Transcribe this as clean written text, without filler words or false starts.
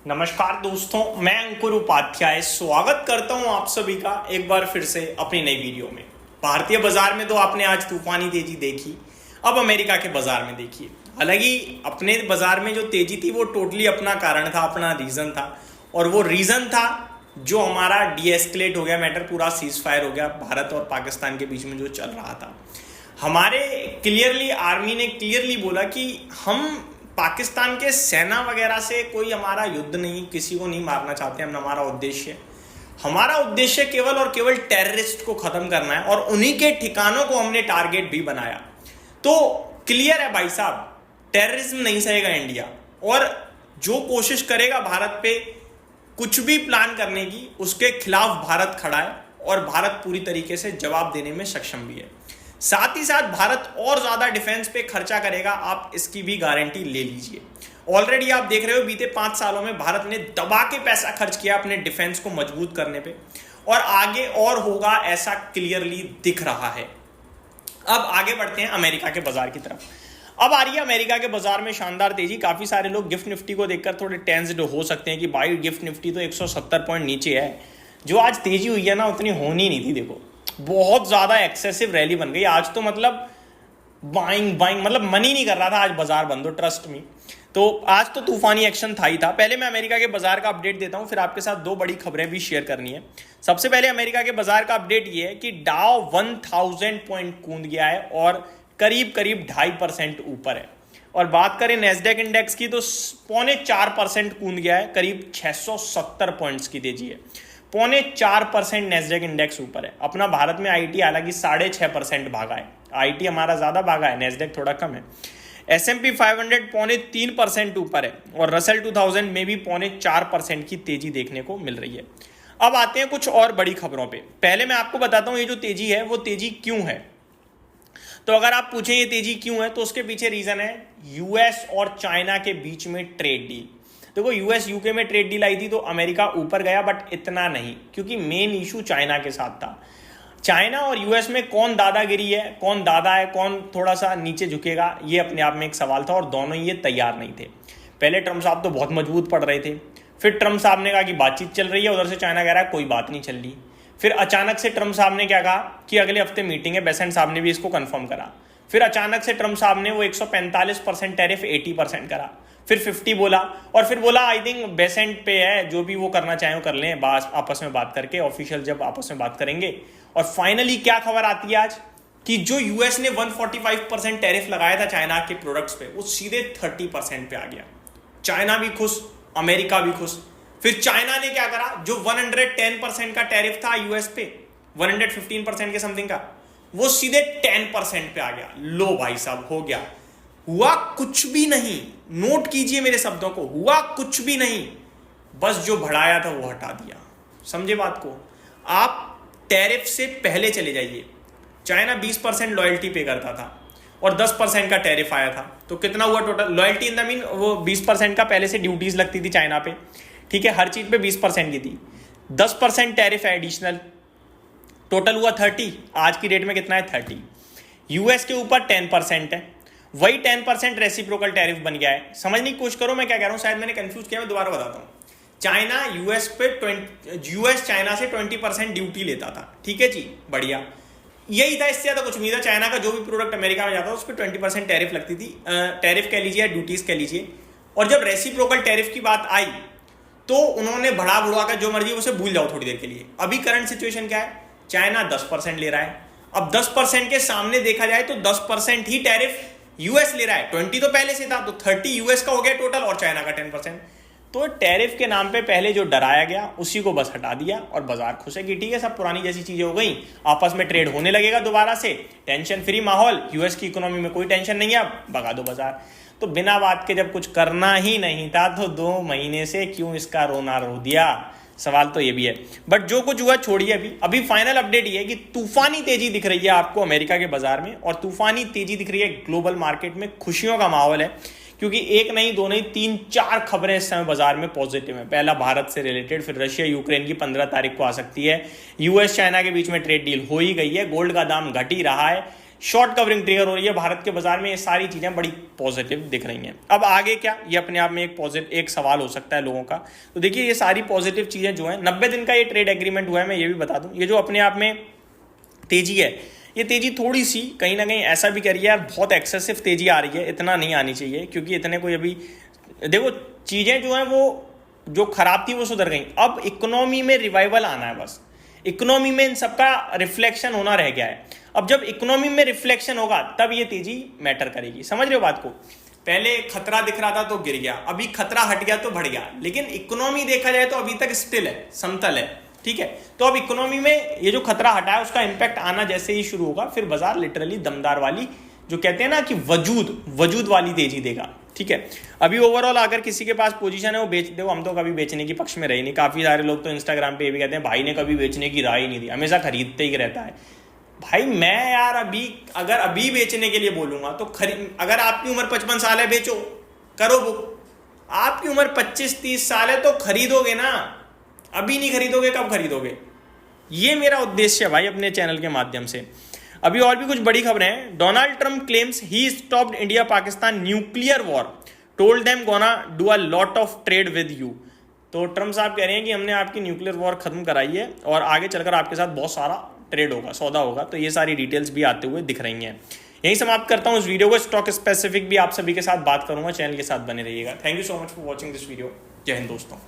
नमस्कार दोस्तों, मैं अंकुर उपाध्याय स्वागत करता हूं आप सभी का एक बार फिर से अपनी नई वीडियो में। भारतीय बाजार में तो आपने आज तूफानी तेजी देखी, अब अमेरिका के बाजार में देखिए। हालांकि अपने बाजार में जो तेजी थी वो टोटली अपना कारण था, अपना रीजन था, और वो रीजन था जो हमारा डीएस्केलेट हो गया मैटर, पूरा सीज फायर हो गया भारत और पाकिस्तान के बीच में जो चल रहा था। हमारे क्लियरली आर्मी ने क्लियरली बोला कि हम पाकिस्तान के सेना वगैरह से कोई हमारा युद्ध नहीं, किसी को नहीं मारना चाहते हम। हमारा उद्देश्य केवल और केवल टेररिस्ट को खत्म करना है, और उन्हीं के ठिकानों को हमने टारगेट भी बनाया। तो क्लियर है भाई साहब, टेररिज्म नहीं सहेगा इंडिया, और जो कोशिश करेगा भारत पे कुछ भी प्लान करने की, उसके खिलाफ भारत खड़ा है, और भारत पूरी तरीके से जवाब देने में सक्षम भी है। साथ ही साथ भारत और ज्यादा डिफेंस पे खर्चा करेगा, आप इसकी भी गारंटी ले लीजिए। ऑलरेडी आप देख रहे हो बीते 5 सालों में भारत ने दबा के पैसा खर्च किया अपने डिफेंस को मजबूत करने पे, और आगे और होगा ऐसा क्लियरली दिख रहा है। अब आगे बढ़ते हैं अमेरिका के बाजार की तरफ। अब आ रही है अमेरिका के बाजार में शानदार तेजी। काफी सारे लोग गिफ्ट निफ्टी को देखकर थोड़े टेंस्ड हो सकते हैं कि भाई गिफ्ट निफ्टी तो 170 पॉइंट नीचे है। जो आज तेजी हुई है ना, उतनी होनी नहीं थी। देखो, बहुत ज्यादा एक्सेसिव रैली बन गई आज तो, मतलब बाइंग मतलब मन ही नहीं कर रहा था आज बाजार बंद हो, ट्रस्ट मी। तो आज तो तूफानी एक्शन था ही था। पहले मैं अमेरिका के बाजार का अपडेट देता हूं, फिर आपके साथ 2 बड़ी खबरें भी शेयर करनी है। सबसे पहले अमेरिका के बाजार का अपडेट ये है कि डाउ 1000 पॉइंट कूद गया है और करीब 2.5% ऊपर है। और बात करें नेस्डेक इंडेक्स की तो 4.25% कूद गया है, करीब 670 पॉइंट्स की तेजी है। 4.25% नेस्डेक इंडेक्स ऊपर है। अपना भारत में आईटी हालांकि 6.5% भागा है। आईटी हमारा ज्यादा भागा है, नेस्डेक थोड़ा कम है। S&P 500 3.25% ऊपर है, और रसल 2000 में भी 4.25% की तेजी देखने को मिल रही है। अब आते हैं कुछ और बड़ी खबरों पे। पहले मैं आपको बताता हूं ये जो तेजी है वो तेजी क्यों है। तो अगर आप पूछें ये तेजी क्यों है, तो उसके पीछे रीजन है यूएस और चाइना के बीच में ट्रेड डील। देखो, यूएस यूके में ट्रेड डील आई थी तो अमेरिका ऊपर गया, बट इतना नहीं, क्योंकि मेन इशू चाइना के साथ था। चाइना और यूएस में कौन दादागिरी है, कौन दादा है, कौन थोड़ा सा नीचे झुकेगा, ये अपने आप में एक सवाल था, और दोनों ये तैयार नहीं थे। पहले ट्रम्प साहब तो बहुत मजबूत पड़ रहे थे, फिर ट्रम्प साहब ने कहा कि बातचीत चल रही है, उधर से चाइना कह रहा है कोई बात नहीं चल रही। फिर अचानक से ट्रम्प साहब ने क्या कहा कि अगले हफ्ते मीटिंग है, बेसेंट साहब ने भी इसको कंफर्म करा। फिर अचानक से ट्रम्प साहब ने वो 145% टैरिफ 80% करा, फिर 50 बोला, और फिर बोला आई थिंक बेसेंट पे है, जो भी वो करना चाहें वो कर लें, आपस में बात करके, ऑफिशियल जब आपस में बात करेंगे। और फाइनली क्या खबर आती है आज कि जो यूएस ने 145% टैरिफ लगाया था चाइना के प्रोडक्ट्स पे, वो सीधे 30% पे आ गया। चाइना भी खुश, अमेरिका भी खुश। फिर चाइना ने क्या करा, जो 110% का टैरिफ था यूएस पे, 115% के समथिंग का, वो सीधे 10% पे आ गया। लो भाई साहब, हो गया। हुआ कुछ भी नहीं, नोट कीजिए मेरे शब्दों को, हुआ कुछ भी नहीं, बस जो बढ़ाया था वो हटा दिया। समझे बात को। आप टैरिफ से पहले चले जाइए। चाइना 20% लॉयल्टी पे करता था और 10% का टैरिफ आया था, तो कितना हुआ total loyalty in the mean, वो 20% का पहले से ड्यूटीज लगती थी चाइना पे, ठीक है, हर चीज पे 20% की थी, 10% टैरिफ एडिशनल, टोटल हुआ 30। आज की डेट में कितना है, 30। यूएस के ऊपर 10% है, वही 10% रेसिप्रोकल टैरिफ बन गया है। समझने की कोशिश करो मैं क्या कह रहा हूं, शायद मैंने कंफ्यूज किया, मैं दोबारा बताता हूं। चाइना यूएस पे यूएस चाइना से 20% ड्यूटी लेता था, ठीक है जी, बढ़िया, यही था, इससे ज्यादा कुछ नहीं था। चाइना का जो भी प्रोडक्ट अमेरिका में जाता था उस पर 20% टैरिफ लगती थी, टैरिफ कह लीजिए या ड्यूटीज कह लीजिए। और जब रेसिप्रोकल टैरिफ की बात आई तो उन्होंने बढ़ा कर जो मर्जी उसे भूल जाओ थोड़ी देर के लिए। अभी करंट सिचुएशन क्या है, चाइना 10% ले रहा है। अब 10% के सामने देखा जाए तो 10% ही टैरिफ यूएस ले रहा है, 20 तो पहले से था, तो 30 यूएस का हो गया टोटल, और चाइना का 10%। तो टैरिफ के नाम पे पहले जो डराया गया उसी को बस हटा दिया, और बाजार खुश है कि ठीक है, सब पुरानी जैसी चीजें हो गई, आपस में ट्रेड होने लगेगा दोबारा से, टेंशन फ्री माहौल, यूएस की इकोनॉमी में कोई टेंशन नहीं है, अब भगा दो बाजार। तो बिना बात के जब कुछ करना ही नहीं था तो 2 महीने से क्यों इसका रोना रो दिया, सवाल तो ये भी है। बट जो कुछ हुआ छोड़िए, अभी फाइनल अपडेट ये है कि तूफानी तेजी दिख रही है आपको अमेरिका के बाजार में, और तूफानी तेजी दिख रही है ग्लोबल मार्केट में। खुशियों का माहौल है, क्योंकि 1 नहीं 2 नहीं 3-4 खबरें इस समय बाजार में पॉजिटिव है। पहला भारत से रिलेटेड, फिर रशिया यूक्रेन की 15 तारीख को आ सकती है, यूएस चाइना के बीच में ट्रेड डील हो ही गई है, गोल्ड का दाम घट ही रहा है, शॉर्ट कवरिंग ट्रिगर हो रही है भारत के बाजार में, ये सारी चीजें बड़ी पॉजिटिव दिख रही हैं। अब आगे क्या, ये अपने आप में एक सवाल हो सकता है लोगों का। तो देखिए ये सारी पॉजिटिव चीजें जो है, 90 दिन का ये ट्रेड एग्रीमेंट हुआ है, मैं ये भी बता दूं, ये जो अपने आप में तेजी है, ये तेजी थोड़ी सी कहीं ना कहीं ऐसा भी करिए यार, बहुत एक्सेसिव तेजी आ रही है, इतना नहीं आनी चाहिए, क्योंकि इतने कोई अभी देखो चीजें जो है वो जो खराब थी वो सुधर गई। अब इकोनॉमी में रिवाइवल आना है, बस इकोनॉमी में इन सबका रिफ्लेक्शन होना रह गया है। अब जब इकोनॉमी में रिफ्लेक्शन होगा तब ये तेजी मैटर करेगी, समझ रहे हो बात को। पहले खतरा दिख रहा था तो गिर गया, अभी खतरा हट गया तो बढ़ गया, लेकिन इकोनॉमी देखा जाए तो अभी तक स्टिल है, समतल है, ठीक है। तो अब इकोनॉमी में ये जो खतरा हटा है उसका इंपैक्ट आना जैसे ही शुरू होगा, फिर बाजार लिटरली दमदार वाली, जो कहते हैं ना कि वजूद वाली तेजी देगा, ठीक है। अभी ओवरऑल अगर किसी के पास पोजीशन है वो बेच दो, हम तो कभी बेचने की पक्ष में रहे नहीं। काफी सारे लोग तो इंस्टाग्राम पे ये भी कहते हैं भाई ने कभी बेचने की राय ही नहीं दी, हमेशा खरीदते ही रहता है। भाई मैं यार अभी बेचने के लिए बोलूंगा तो अगर आपकी उम्र 55 साल है बेचो, करो बुक। आपकी उम्र 25-30 साल है तो खरीदोगे ना, अभी नहीं खरीदोगे कब खरीदोगे? ये मेरा उद्देश्य है भाई अपने चैनल के माध्यम से। अभी और भी कुछ बड़ी खबरें हैं। Donald Trump claims he stopped India Pakistan nuclear war, told them gonna do a lot of trade with you. तो ट्रंप साहब कह रहे हैं कि हमने आपकी न्यूक्लियर वॉर खत्म कराई है और आगे चलकर आपके साथ बहुत सारा ट्रेड होगा, सौदा होगा। तो ये सारी डिटेल्स भी आते हुए दिख रही हैं। यही समाप्त करता हूँ इस वीडियो को। स्टॉक स्पेसिफिक भी आप सभी के साथ बात करूंगा, चैनल के साथ बने रहिएगा। Thank you so much for watching this video. जय हिंद दोस्तों।